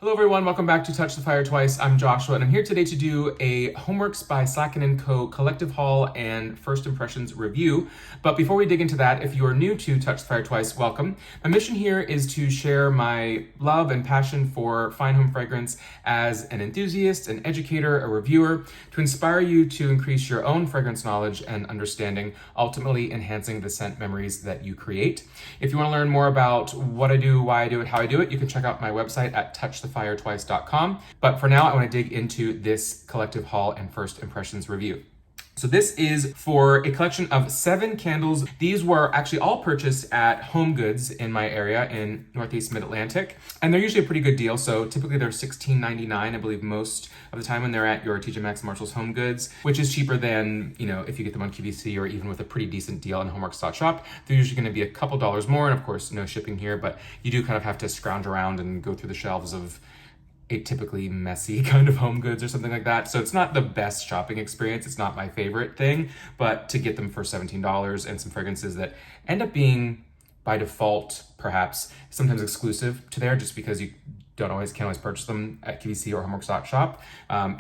Hello everyone, welcome back to Touch the Fire Twice. I'm Joshua and I'm here today to do a HomeWorx by Slatkin & Co. collective haul and first impressions review. But before we dig into that, if you are new to Touch the Fire Twice, welcome. My mission here is to share my love and passion for fine home fragrance as an enthusiast, an educator, a reviewer, to inspire you to increase your own fragrance knowledge and understanding, ultimately enhancing the scent memories that you create. If you want to learn more about what I do, why I do it, how I do it, you can check out my website at TouchTheFireTwice.com. But for now, I want to dig into this collective haul and first impressions review. So this is for a collection of 7 candles. These were actually all purchased at HomeGoods in my area in Northeast Mid-Atlantic. And they're usually a pretty good deal. So typically they're $16.99, I believe, most of the time when they're at your TJ Maxx, Marshalls, HomeGoods, which is cheaper than, if you get them on QVC or even with a pretty decent deal on HomeWorx.shop. They're usually going to be a couple dollars more, and of course, no shipping here, but you do kind of have to scrounge around and go through the shelves of a typically messy kind of HomeGoods or something like that. So it's not the best shopping experience. It's not my favorite thing, but to get them for $17 and some fragrances that end up being by default, perhaps sometimes exclusive to there just because you can't always purchase them at QVC or HomeWorx.shop.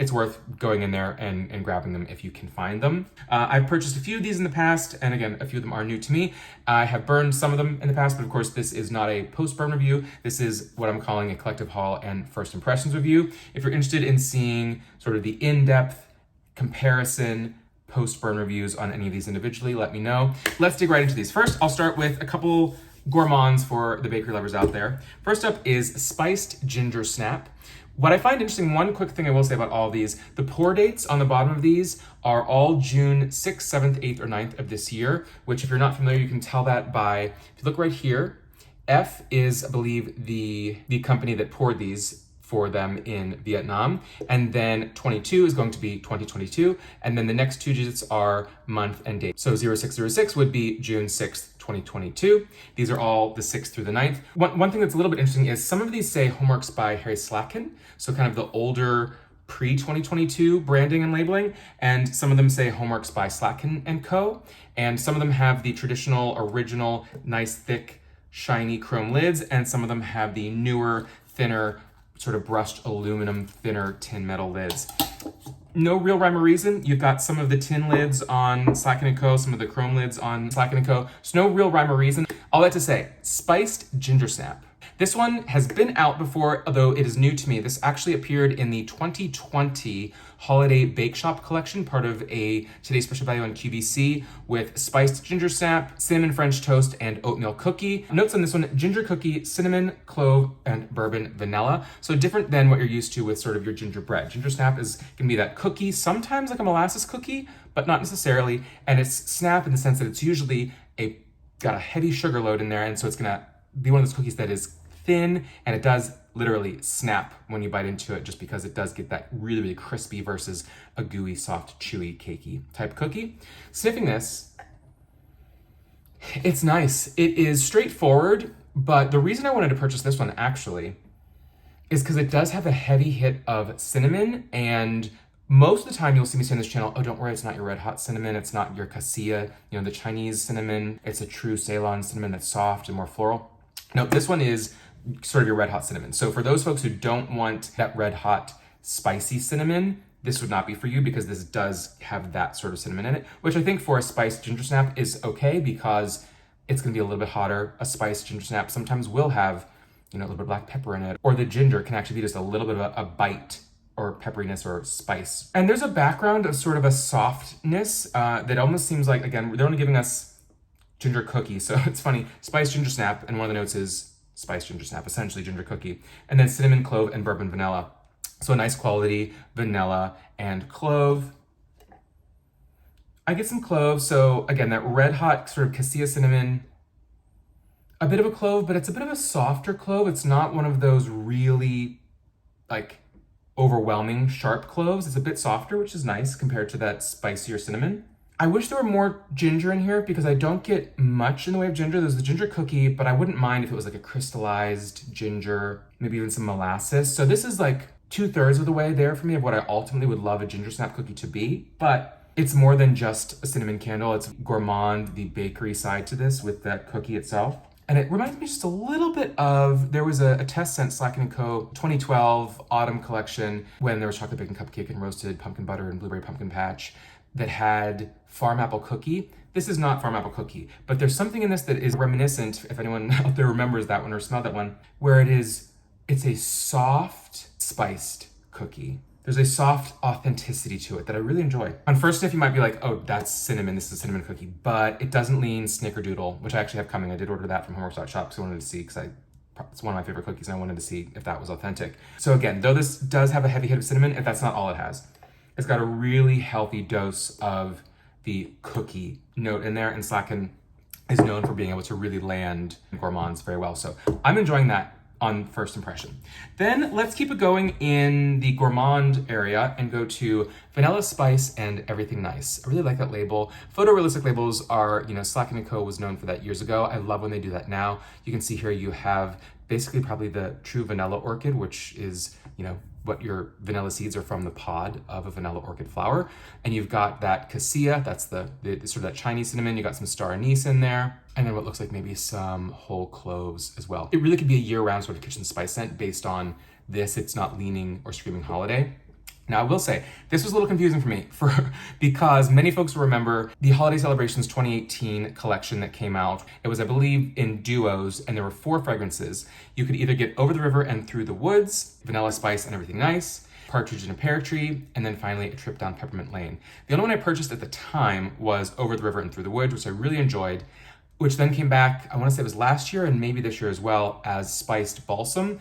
It's worth going in there and grabbing them if you can find them. I've purchased a few of these in the past, and again, a few of them are new to me. I have burned some of them in the past, but of course, this is not a post-burn review. This is what I'm calling a collective haul and first impressions review. If you're interested in seeing sort of the in-depth comparison post-burn reviews on any of these individually, let me know. Let's dig right into these. First, I'll start with a couple gourmands for the bakery lovers out there. First up is Spiced Gingersnap. What I find interesting, one quick thing I will say about all of these, the pour dates on the bottom of these are all June 6th, 7th, 8th, or 9th of this year, which if you're not familiar, you can tell that by, if you look right here, F is, I believe, the company that poured these for them in Vietnam. And then 22 is going to be 2022. And then the next 2 digits are month and date. So 0606 would be June 6th, 2022. These are all the 6th through the 9th. One thing that's a little bit interesting is some of these say HomeWorx by Harry Slatkin. So kind of the older pre-2022 branding and labeling. And some of them say HomeWorx by Slatkin & Co. And some of them have the traditional, original, nice, thick, shiny chrome lids. And some of them have the newer, thinner, sort of brushed aluminum, thinner tin metal lids. No real rhyme or reason. You've got some of the tin lids on Slatkin & Co., some of the chrome lids on Slatkin & Co. So no real rhyme or reason. All that to say, Spiced Gingersnap. This one has been out before, although it is new to me. This actually appeared in the 2020 Holiday Bake Shop collection, part of a Today's Special Value on QVC with Spiced Gingersnap, Cinnamon French Toast, and Oatmeal Cookie. Notes on this one, ginger cookie, cinnamon, clove, and bourbon vanilla. So different than what you're used to with sort of your gingerbread. Gingersnap is gonna be that cookie, sometimes like a molasses cookie, but not necessarily. And it's snap in the sense that it's usually got a heavy sugar load in there, and so it's gonna be one of those cookies that is thin, and it does literally snap when you bite into it just because it does get that really, really crispy versus a gooey, soft, chewy, cakey type cookie. Sniffing this, it's nice. It is straightforward, but the reason I wanted to purchase this one actually is because it does have a heavy hit of cinnamon, and most of the time you'll see me say on this channel, oh, don't worry, it's not your red hot cinnamon, it's not your cassia, the Chinese cinnamon, it's a true Ceylon cinnamon that's soft and more floral. No, this one is sort of your red hot cinnamon. So for those folks who don't want that red hot spicy cinnamon, this would not be for you because this does have that sort of cinnamon in it, which I think for a spiced gingersnap is okay because it's gonna be a little bit hotter. A spiced gingersnap sometimes will have, a little bit of black pepper in it, or the ginger can actually be just a little bit of a bite or pepperiness or spice. And there's a background of sort of a softness that almost seems like, again, they're only giving us ginger cookie. So it's funny, spiced gingersnap, and one of the notes is spiced gingersnap, essentially ginger cookie, and then cinnamon, clove, and bourbon vanilla. So a nice quality vanilla and clove. I get some clove, so again, that red hot sort of cassia cinnamon, a bit of a clove, but it's a bit of a softer clove. It's not one of those really overwhelming sharp cloves. It's a bit softer, which is nice compared to that spicier cinnamon. I wish there were more ginger in here because I don't get much in the way of ginger. There's the ginger cookie, but I wouldn't mind if it was like a crystallized ginger, maybe even some molasses. So this is like 2/3 of the way there for me of what I ultimately would love a Gingersnap cookie to be. But it's more than just a cinnamon candle. It's gourmand, the bakery side to this with that cookie itself. And it reminds me just a little bit of, there was a test scent, Slatkin & Co. 2012 autumn collection, when there was chocolate bacon cupcake and roasted pumpkin butter and blueberry pumpkin patch that had farm apple cookie. This is not farm apple cookie, but there's something in this that is reminiscent, if anyone out there remembers that one or smelled that one, where it's a soft, spiced cookie. There's a soft authenticity to it that I really enjoy. On first sniff, you might be like, oh, that's cinnamon, this is a cinnamon cookie, but it doesn't lean snickerdoodle, which I actually have coming. I did order that from HomeWorx.shop because I wanted to see, it's one of my favorite cookies and I wanted to see if that was authentic. So again, though this does have a heavy hit of cinnamon, if that's not all it has, it's got a really healthy dose of the cookie note in there, and Slatkin is known for being able to really land gourmands very well. So I'm enjoying that on first impression. Then let's keep it going in the gourmand area and go to Vanilla Spice and Everything Nice. I really like that label. Photorealistic labels are, Slatkin & Co. was known for that years ago. I love when they do that now. You can see here you have basically probably the true vanilla orchid, which is, what your vanilla seeds are from the pod of a vanilla orchid flower. And you've got that cassia, that's the sort of that Chinese cinnamon. You got some star anise in there. And then what looks like maybe some whole cloves as well. It really could be a year-round sort of kitchen spice scent based on this. It's not leaning or screaming holiday. Now, I will say, this was a little confusing for me because many folks will remember the Holiday Celebrations 2018 collection that came out. It was, I believe, in duos, and there were 4 fragrances. You could either get Over the River and Through the Woods, Vanilla Spice and Everything Nice, Partridge in a Pear Tree, and then finally A Trip Down Peppermint Lane. The only one I purchased at the time was Over the River and Through the Woods, which I really enjoyed, which then came back, I want to say it was last year and maybe this year as well, as Spiced Balsam.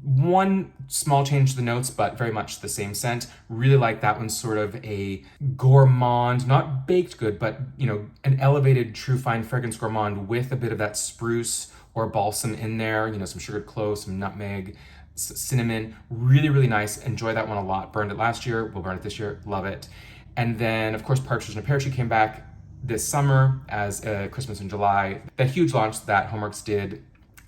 One small change to the notes, but very much the same scent. Really like that one, sort of a gourmand, not baked good, but an elevated true fine fragrance gourmand with a bit of that spruce or balsam in there, some sugared cloves, some nutmeg, cinnamon. Really, really nice. Enjoy that one a lot. Burned it last year, we'll burn it this year, love it. And then of course Partridge in a Pear Tree came back this summer as Christmas in July. That huge launch that HomeWorx did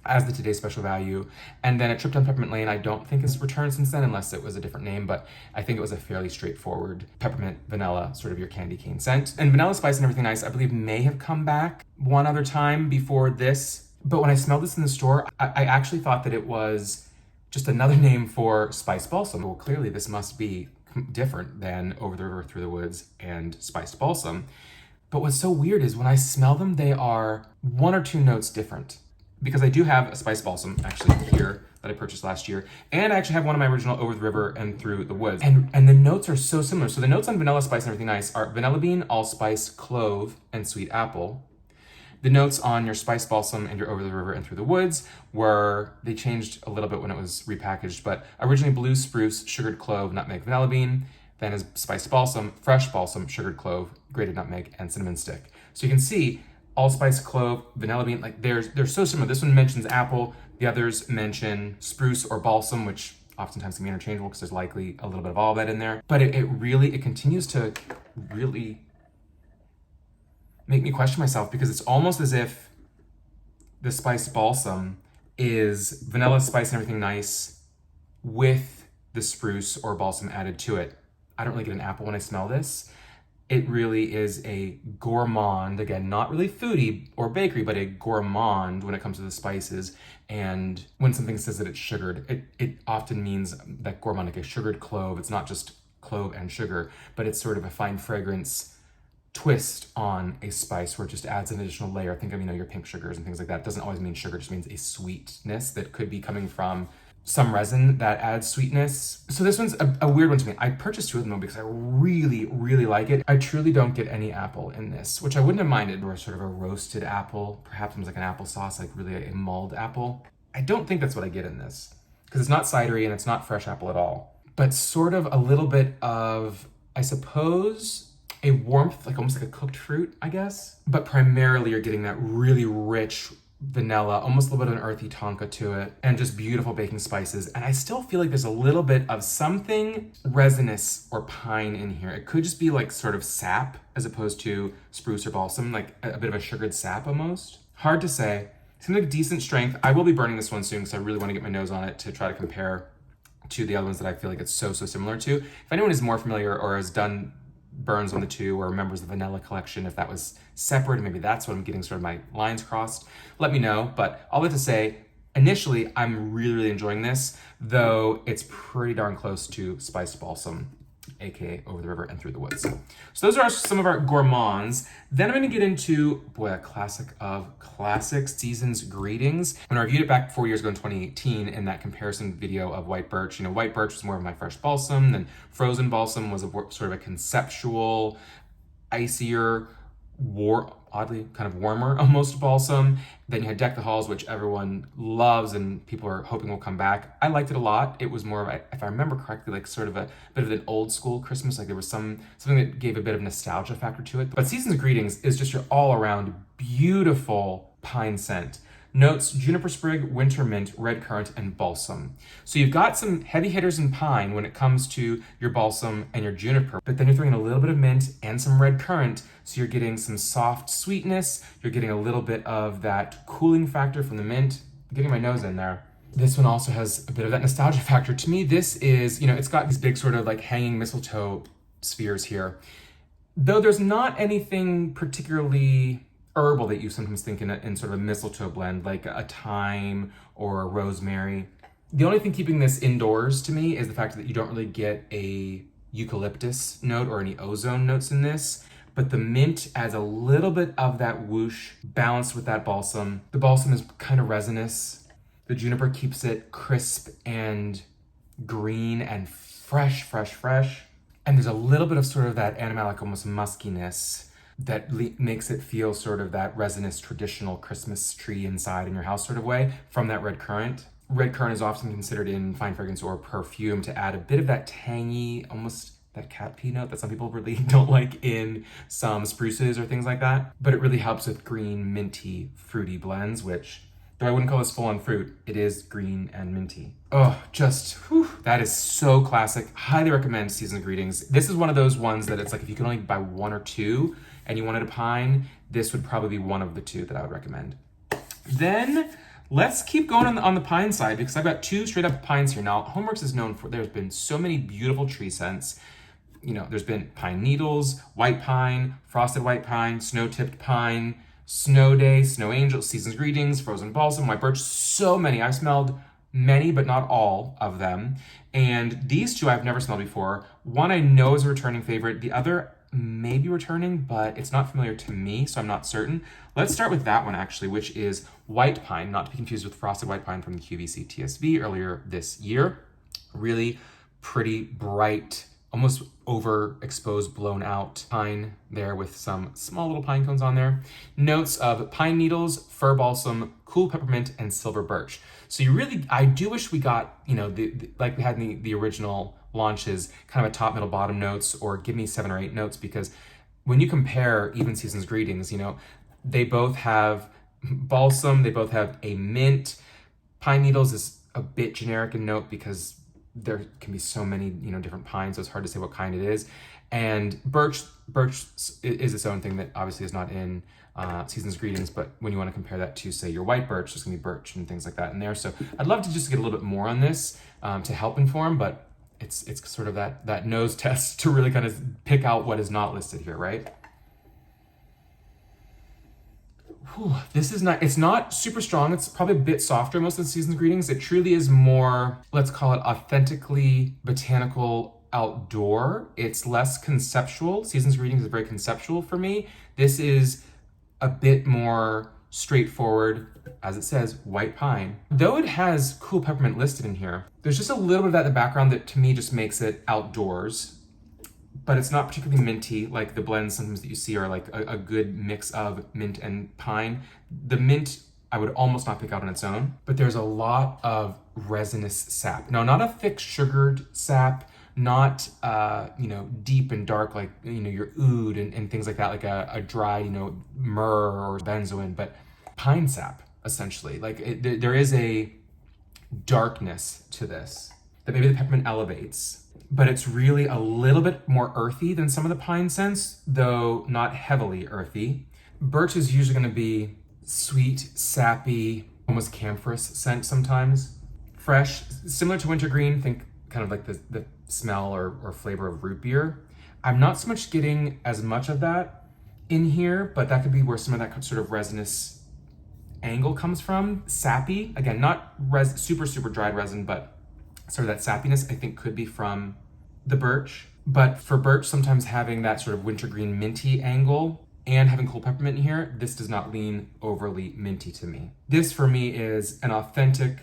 as the Today's Special Value. And then A Trip Down Peppermint Lane, I don't think it's returned since then, unless it was a different name, but I think it was a fairly straightforward peppermint vanilla, sort of your candy cane scent. And Vanilla Spice and Everything Nice, I believe, may have come back one other time before this. But when I smelled this in the store, I actually thought that it was just another name for Spiced Balsam. Well, clearly this must be different than Over the River, Through the Woods, and Spiced Balsam. But what's so weird is when I smell them, they are 1 or 2 notes different. Because I do have a Spiced Balsam actually here that I purchased last year. And I actually have one of my original Over the River and Through the Woods. And the notes are so similar. So the notes on Vanilla Spice and Everything Nice are vanilla bean, allspice, clove, and sweet apple. The notes on your Spiced Balsam and your Over the River and Through the Woods they changed a little bit when it was repackaged, but originally blue spruce, sugared clove, nutmeg, vanilla bean. Then is Spiced Balsam, fresh balsam, sugared clove, grated nutmeg, and cinnamon stick. So you can see allspice, clove, vanilla bean, like they're so similar. This one mentions apple, the others mention spruce or balsam, which oftentimes can be interchangeable because there's likely a little bit of all of that in there. But it continues to really make me question myself, because it's almost as if the Spiced Balsam is Vanilla Spice and Everything Nice with the spruce or balsam added to it. I don't really get an apple when I smell this. It really is a gourmand, again, not really foodie or bakery, but a gourmand when it comes to the spices. And when something says that it's sugared, it often means that gourmand, like a sugared clove. It's not just clove and sugar, but it's sort of a fine fragrance twist on a spice where it just adds an additional layer. Think of, your pink sugars and things like that. It doesn't always mean sugar, it just means a sweetness that could be coming from some resin that adds sweetness. So this one's a weird one to me. I purchased 2 of them because I really, really like it. I truly don't get any apple in this, which I wouldn't have minded, or sort of a roasted apple, perhaps almost like an applesauce, like really a mulled apple. I don't think that's what I get in this, because it's not cidery and it's not fresh apple at all, but sort of a little bit of, I suppose, a warmth, like almost like a cooked fruit, I guess. But primarily you're getting that really rich vanilla, almost a little bit of an earthy tonka to it, and just beautiful baking spices. And I still feel like there's a little bit of something resinous or pine in here. It could just be like sort of sap as opposed to spruce or balsam, like a bit of a sugared sap almost. Hard to say. Seems like decent strength. I will be burning this one soon because I really want to get my nose on it to try to compare to the other ones that I feel like it's so similar to. If anyone is more familiar or has done burns on the two, or remembers the vanilla collection, if that was separate, and maybe that's what I'm getting sort of my lines crossed, let me know. But all that to say, initially, I'm really, really enjoying this, though it's pretty darn close to Spiced Balsam, aka Over the River and Through the Woods. So those are some of our gourmands. Then I'm gonna get into, boy, a classic of classics, Season's Greetings. When I reviewed it back 4 years ago in 2018 in that comparison video of white birch, you know, white birch was more of my fresh balsam, then frozen balsam was sort of a conceptual, icier, oddly kind of warmer almost balsam. Then you had Deck the Halls, which everyone loves and people are hoping will come back. I liked it a lot. It was more of, if I remember correctly, like sort of a bit of an old school Christmas. Like there was something that gave a bit of nostalgia factor to it. But Season's Greetings is just your all around beautiful pine scent. Notes juniper sprig, winter mint, red currant, and balsam. So you've got some heavy hitters in pine when it comes to your balsam and your juniper, but then you're throwing in a little bit of mint and some red currant, so you're getting some soft sweetness, you're getting a little bit of that cooling factor from the mint. I'm getting my nose in there. This one also has a bit of that nostalgia factor. To me, this is, you know, it's got these big sort of like hanging mistletoe spheres here. Though there's not anything particularly herbal that you sometimes think in sort of a mistletoe blend, like a thyme or a rosemary. The only thing keeping this indoors to me is the fact that you don't really get a eucalyptus note or any ozone notes in this, but the mint adds a little bit of that whoosh balanced with that balsam. The balsam is kind of resinous. The juniper keeps it crisp and green and fresh. And there's a little bit of sort of that animalic, almost muskiness that makes it feel sort of that resinous traditional Christmas tree inside in your house sort of way from that red currant. Red currant is often considered in fine fragrance or perfume to add a bit of that tangy, almost that cat pea note that some people really don't like in some spruces or things like that. But it really helps with green, minty, fruity blends, which, though I wouldn't call this full-on fruit, it is green and minty. Oh, just, whew, that is so classic. Highly recommend Season's Greetings. This is one of those ones that it's like if you can only buy one or two and you wanted a pine, this would probably be one of the two that I would recommend. Then let's keep going on the pine side, because I've got two straight up pines here. Now, HomeWorx is known for, there's been so many beautiful tree scents. You know, there's been pine needles, white pine, frosted white pine, snow-tipped pine, snow day, snow angel, Season's Greetings, frozen balsam, white birch, so many. I've smelled many, but not all of them. And these two I've never smelled before. One I know is a returning favorite. The other may be returning, but it's not familiar to me, so I'm not certain. Let's start with that one actually, which is white pine, not to be confused with frosted white pine from the QVC TSV earlier this year. Really pretty, bright, almost overexposed, blown out pine there with some small little pine cones on there. Notes of pine needles, fir balsam, cool peppermint, and silver birch. So you really, I do wish we got, you know, like we had in the original launches, kind of a top, middle, bottom notes, or give me 7 or 8 notes, because when you compare even Season's Greetings, you know, they both have balsam, they both have a mint. Pine needles is a bit generic in note because there can be so many, you know, different pines, so it's hard to say what kind it is. And birch is its own thing that obviously is not in Season's Greetings, but when you want to compare that to, say, your white birch, there's gonna be birch and things like that in there. So I'd love to just get a little bit more on this to help inform, but it's sort of that nose test to really kind of pick out what is not listed here, right? Whew, this is not, it's not super strong. It's probably a bit softer most of the Season's Greetings. It truly is more, let's call it authentically botanical outdoor. It's less conceptual. Season's Greetings is very conceptual for me. This is a bit more straightforward, as it says, white pine. Though it has cool peppermint listed in here, there's just a little bit of that in the background that to me just makes it outdoors, but it's not particularly minty. Like the blends sometimes that you see are like a good mix of mint and pine. The mint, I would almost not pick out on its own, but there's a lot of resinous sap. Now, not a thick sugared sap, not, you know, deep and dark, like, you know, your oud and things like that, like a dry, you know, myrrh or benzoin, but pine sap, essentially. Like there is a darkness to this that maybe the peppermint elevates, but it's really a little bit more earthy than some of the pine scents, though not heavily earthy. Birch is usually gonna be sweet, sappy, almost camphorous scent sometimes. Fresh, similar to wintergreen, think kind of like the smell or flavor of root beer. I'm not so much getting as much of that in here, but that could be where some of that sort of resinous angle comes from. Sappy, again, not super dried resin, but sort of that sappiness I think could be from the birch. But for birch, sometimes having that sort of wintergreen minty angle and having cold peppermint in here, this does not lean overly minty to me. This for me is an authentic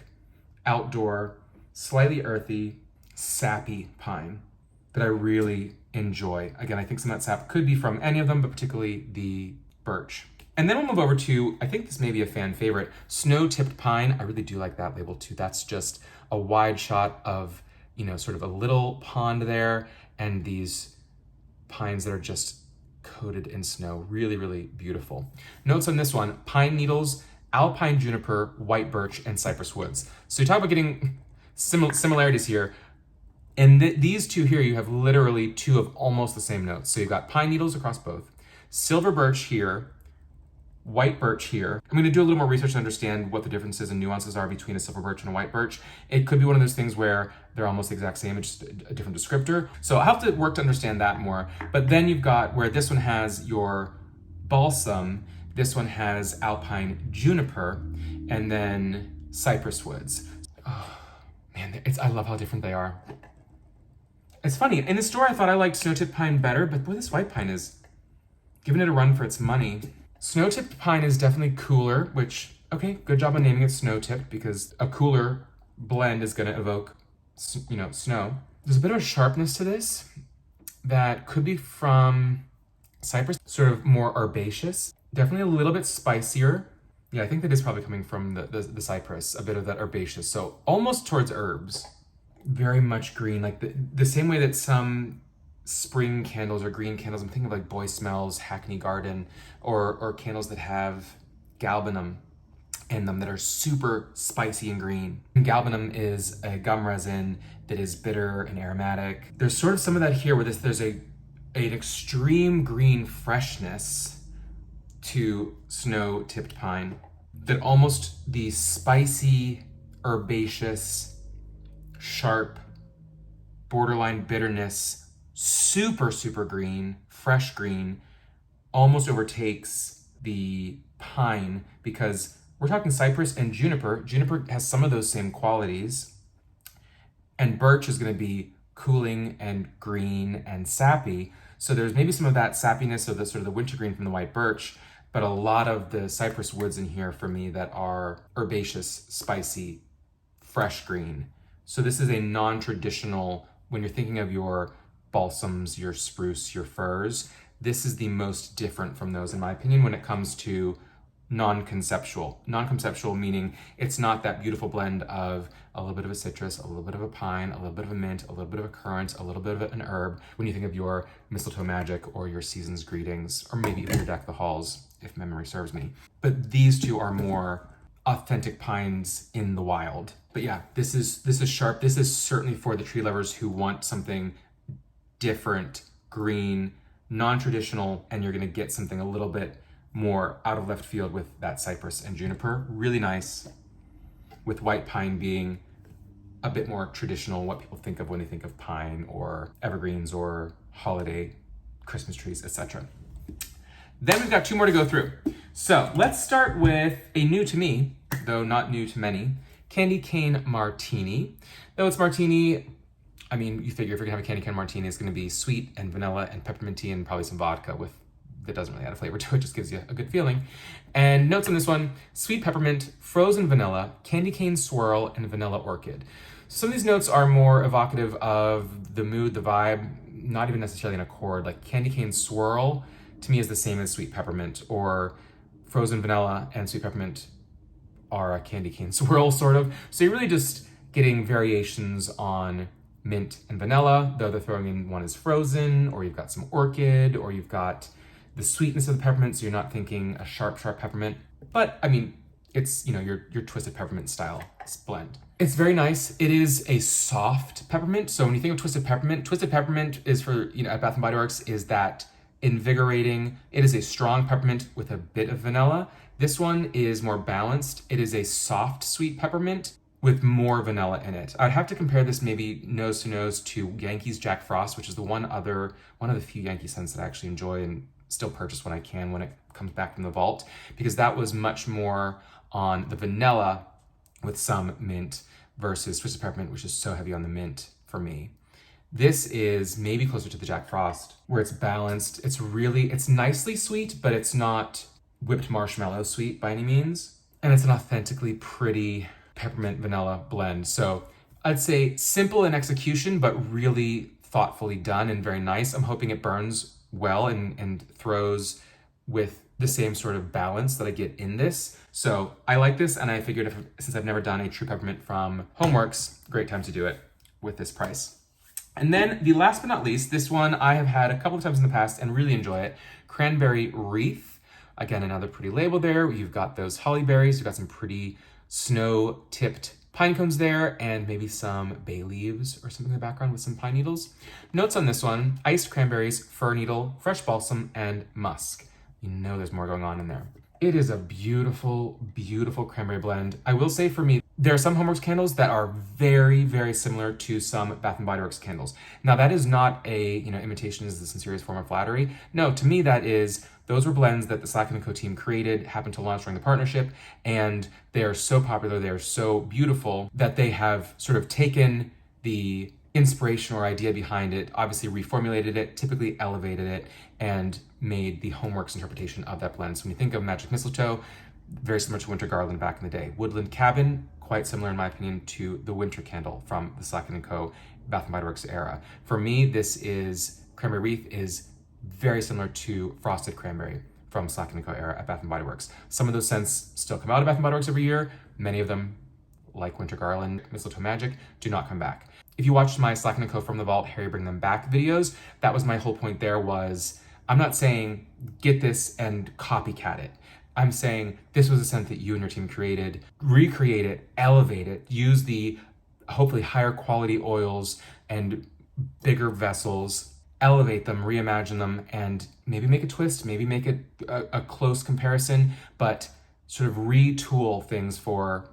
outdoor, slightly earthy, sappy pine that I really enjoy. Again, I think some of that sap could be from any of them, but particularly the birch. And then we'll move over to, I think this may be a fan favorite, snow-tipped pine. I really do like that label too. That's just a wide shot of, you know, sort of a little pond there and these pines that are just coated in snow. Really, really beautiful. Notes on this one: pine needles, alpine juniper, white birch, and cypress woods. So you talk about getting similarities here. And these two here, you have literally two of almost the same notes. So you've got pine needles across both, silver birch here, white birch here. I'm gonna do a little more research to understand what the differences and nuances are between a silver birch and a white birch. It could be one of those things where they're almost the exact same, it's just a different descriptor. So I'll have to work to understand that more. But then you've got where this one has your balsam, this one has alpine juniper, and then cypress woods. Oh man, I love how different they are. It's funny, in the store I thought I liked snow-tipped pine better, but boy, this white pine is giving it a run for its money. Snow-tipped pine is definitely cooler, which, okay, good job on naming it snow-tipped, because a cooler blend is gonna evoke, you know, snow. There's a bit of a sharpness to this that could be from cypress, sort of more herbaceous. Definitely a little bit spicier. Yeah, I think that is probably coming from the cypress, a bit of that herbaceous. So almost towards herbs. Very much green, like the same way that some spring candles or green candles, I'm thinking of like Boy Smells, Hackney Garden, or candles that have galbanum in them that are super spicy and green. And galbanum is a gum resin that is bitter and aromatic. There's sort of some of that here where there's an extreme green freshness to snow-tipped pine that almost the spicy, herbaceous, sharp, borderline bitterness, super green, fresh green, almost overtakes the pine, because we're talking cypress and juniper. Juniper has some of those same qualities, and birch is going to be cooling and green and sappy. So there's maybe some of that sappiness of the sort of the wintergreen from the white birch, but a lot of the cypress woods in here for me that are herbaceous, spicy, fresh green. So this is a non-traditional, when you're thinking of your balsams, your spruce, your firs, this is the most different from those, in my opinion, when it comes to non-conceptual. Non-conceptual meaning it's not that beautiful blend of a little bit of a citrus, a little bit of a pine, a little bit of a mint, a little bit of a currant, a little bit of an herb, when you think of your mistletoe magic or your season's greetings, or maybe even your deck the halls, if memory serves me. But these two are more authentic pines in the wild. But yeah, this is sharp. This is certainly for the tree lovers who want something different, green, non-traditional, and you're gonna get something a little bit more out of left field with that cypress and juniper. Really nice, with white pine being a bit more traditional, what people think of when they think of pine or evergreens or holiday Christmas trees, etc. Then we've got two more to go through. So let's start with a new to me, though not new to many, Candy Cane Martini. Though it's Martini, I mean, you figure if you're gonna have a candy cane martini, it's gonna be sweet and vanilla and pepperminty and probably some vodka that doesn't really add a flavor to it, just gives you a good feeling. And notes on this one: sweet peppermint, frozen vanilla, candy cane swirl, and vanilla orchid. Some of these notes are more evocative of the mood, the vibe, not even necessarily an accord. Like candy cane swirl to me is the same as sweet peppermint, or frozen vanilla and sweet peppermint are a candy cane swirl, sort of. So you're really just getting variations on mint and vanilla, though they're throwing in one is frozen, or you've got some orchid, or you've got the sweetness of the peppermint, so you're not thinking a sharp peppermint. But I mean, it's, you know, your twisted peppermint style blend. It's very nice. It is a soft peppermint. So when you think of twisted peppermint is for, you know, at Bath & Body Works is that invigorating. It is a strong peppermint with a bit of vanilla. This one is more balanced. It is a soft, sweet peppermint. with more vanilla in it. I'd have to compare this maybe nose to nose to Yankees Jack Frost, which is one of the few Yankee scents that I actually enjoy and still purchase when I can when it comes back from the vault, because that was much more on the vanilla with some mint versus Twisted Peppermint, which is so heavy on the mint for me. This is maybe closer to the Jack Frost, where it's balanced. It's nicely sweet, but it's not whipped marshmallow sweet by any means. And it's an authentically pretty peppermint vanilla blend. So I'd say simple in execution, but really thoughtfully done and very nice. I'm hoping it burns well and throws with the same sort of balance that I get in this. So I like this, and I figured since I've never done a true peppermint from HomeWorx, great time to do it with this price. And then the last but not least, this one I have had a couple of times in the past and really enjoy it. Cranberry Wreath. Again, another pretty label there. You've got those holly berries. You've got some pretty snow-tipped pine cones there, and maybe some bay leaves or something in the background with some pine needles. Notes on this one: iced cranberries, fir needle, fresh balsam, and musk. You know there's more going on in there. It is a beautiful, beautiful cranberry blend. I will say for me, there are some HomeWorx candles that are very, very similar to some Bath & Body Works candles. Now that is not imitation is the sincerest form of flattery. No, to me those were blends that the Slatkin & Co team created, happened to launch during the partnership, and they are so popular, they are so beautiful that they have sort of taken the inspiration or idea behind it, obviously reformulated it, typically elevated it, and made the HomeWorx interpretation of that blend. So when you think of Magic Mistletoe, very similar to Winter Garland back in the day. Woodland Cabin, quite similar in my opinion to the Winter Candle from the Slatkin & Co. Bath & Body Works era. For me, Cranberry Wreath is very similar to Frosted Cranberry from Slatkin & Co. era at Bath & Body Works. Some of those scents still come out of Bath & Body Works every year. Many of them, like Winter Garland, Mistletoe Magic, do not come back. If you watched my Slatkin & Co. From the Vault, Harry Bring Them Back videos, that was my whole point there was, I'm not saying get this and copycat it. I'm saying this was a scent that you and your team created, recreate it, elevate it, use the hopefully higher quality oils and bigger vessels, elevate them, reimagine them, and maybe make a twist, maybe make it a close comparison, but sort of retool things for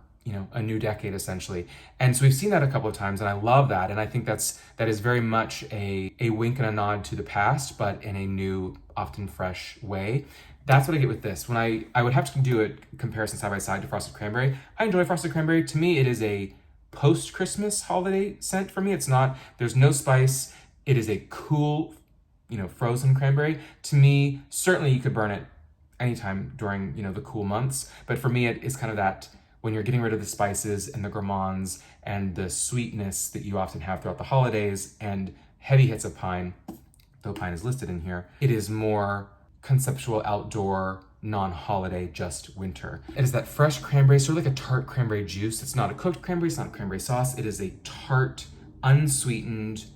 a new decade essentially. And so we've seen that a couple of times, and I love that. And I think that is very much a wink and a nod to the past, but in a new, often fresh way. That's what I get with this. When I would have to do a comparison side by side to Frosted Cranberry. I enjoy Frosted Cranberry. To me, it is a post-Christmas holiday scent for me. There's no spice. It is a cool, frozen cranberry. To me, certainly you could burn it anytime during, the cool months. But for me, it is kind of that when you're getting rid of the spices and the gourmands and the sweetness that you often have throughout the holidays and heavy hits of pine, though pine is listed in here, it is more conceptual outdoor, non-holiday, just winter. It is that fresh cranberry, sort of like a tart cranberry juice. It's not a cooked cranberry, it's not cranberry sauce. It is a tart, unsweetened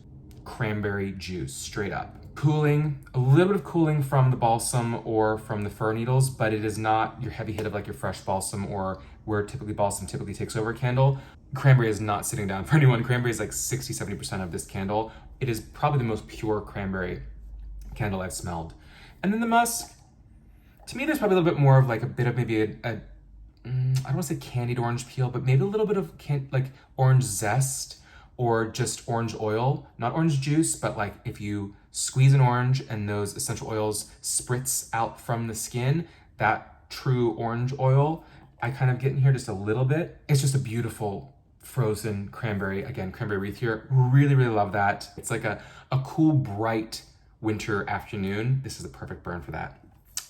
cranberry juice, straight up. Cooling, a little bit of cooling from the balsam or from the fir needles, but it is not your heavy hit of like your fresh balsam or where balsam typically takes over a candle. Cranberry is not sitting down for anyone. Cranberry is like 60-70% of this candle. It is probably the most pure cranberry candle I've smelled. And then the musk, to me, there's probably a little bit more of like a bit of maybe I don't want to say candied orange peel, but maybe a little bit of like orange zest or just orange oil, not orange juice, but like if you squeeze an orange and those essential oils spritz out from the skin, that true orange oil, I kind of get in here just a little bit. It's just a beautiful frozen cranberry, again, Cranberry Wreath here. Really, really love that. It's like a cool, bright winter afternoon. This is a perfect burn for that.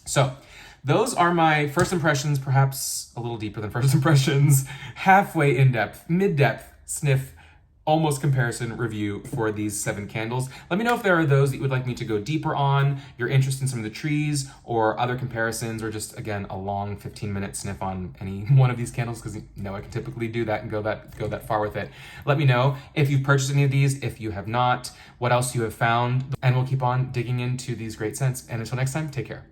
So those are my first impressions, perhaps a little deeper than first impressions, halfway in-depth, mid-depth sniff, almost comparison review for these 7 candles. Let me know if there are those that you would like me to go deeper on, your interest in some of the trees or other comparisons, or just, again, a long 15-minute sniff on any one of these candles, because I can typically do that and go that far with it. Let me know if you've purchased any of these, if you have not, what else you have found, and we'll keep on digging into these great scents. And until next time, take care.